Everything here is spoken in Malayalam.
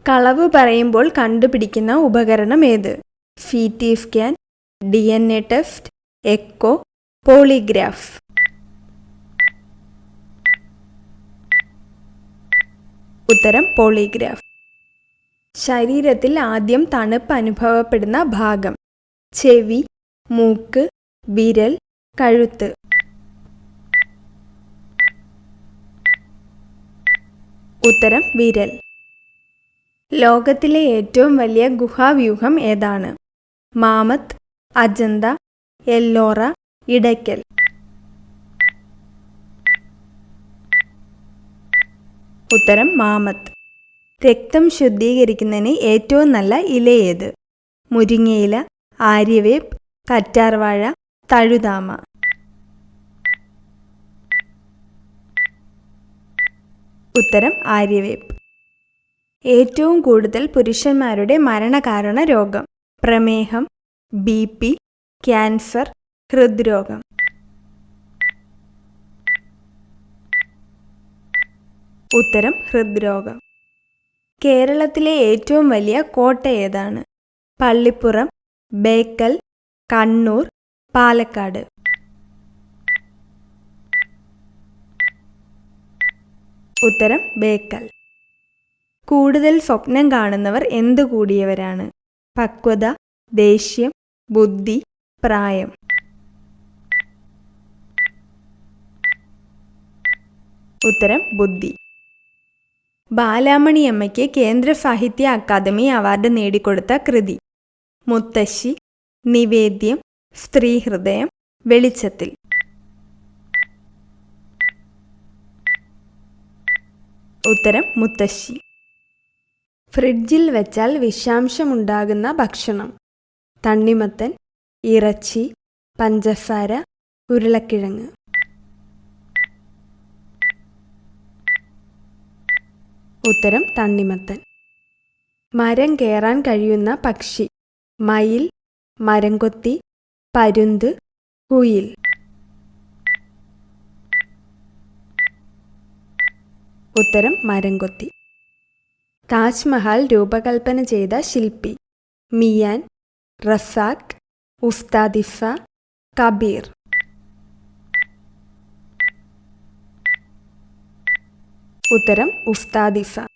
കളവ് പറയുമ്പോൾ കണ്ടുപിടിക്കുന്ന ഉപകരണം ഏത്? CT scan, DNA test, echo, polygraph. ഉത്തരം പോളിഗ്രാഫ്. ശരീരത്തിൽ ആദ്യം തണുപ്പ് അനുഭവപ്പെടുന്ന ഭാഗം? ചെവി, മൂക്ക്, വിരൽ, കഴുത്ത്. ഉത്തരം വിരൽ. ലോകത്തിലെ ഏറ്റവും വലിയ ഗുഹാവ്യൂഹം ഏതാണ്? മാമത്ത്, അജന്ത, എല്ലോറ, ഇടയ്ക്കൽ. ഉത്തരം മാമത്ത്. രക്തം ശുദ്ധീകരിക്കുന്നതിന് ഏറ്റവും നല്ല ഇല ഏത്? മുരിങ്ങയില, ആര്യവേപ്പ്, കറ്റാർവാഴ, തഴുതാമ. ഉത്തരം ആര്യവേപ്പ്. ഏറ്റവും കൂടുതൽ പുരുഷന്മാരുടെ മരണകാരണ രോഗം? പ്രമേഹം, BP, ക്യാൻസർ, ഹൃദ്രോഗം. ഉത്തരം ഹൃദ്രോഗം. കേരളത്തിലെ ഏറ്റവും വലിയ കോട്ട ഏതാണ്? പള്ളിപ്പുറം, ബേക്കൽ, കണ്ണൂർ, പാലക്കാട്. ഉത്തരം ബേക്കൽ. കൂടുതൽ സ്വപ്നം കാണുന്നവർ എന്തു കൂടിയവരാണ്? പക്വത, ദേഷ്യം, ബുദ്ധി, പ്രായം. ഉത്തരം ബുദ്ധി. ബാലാമണിയമ്മയ്ക്ക് കേന്ദ്ര സാഹിത്യ അക്കാദമി അവാർഡ് നേടിക്കൊടുത്ത കൃതി? മുത്തശ്ശി, നിവേദ്യം, സ്ത്രീഹൃദയം, വെളിച്ചത്തിൽ. ഉത്തരം മുത്തശ്ശി. ഫ്രിഡ്ജിൽ വെച്ചാൽ വിഷാംശമുണ്ടാകുന്ന ഭക്ഷണം? തണ്ണിമത്തൻ, ഇറച്ചി, പഞ്ചസാര, ഉരുളക്കിഴങ്ങ്. ഉത്തരം തണ്ണിമത്തൻ. മരം കയറാൻ കഴിയുന്ന പക്ഷി? മയിൽ, മരംകൊത്തി, പരുന്ത്, കുയിൽ. ഉത്തരം മരംകൊത്തി. താജ്മഹൽ രൂപകൽപ്പന ചെയ്ത ശില്പി? മിയാൻ, റസാഖ്, ഉസ്താദിഫ, കബീർ. ഉത്തരം ഉസ്താദിഫ.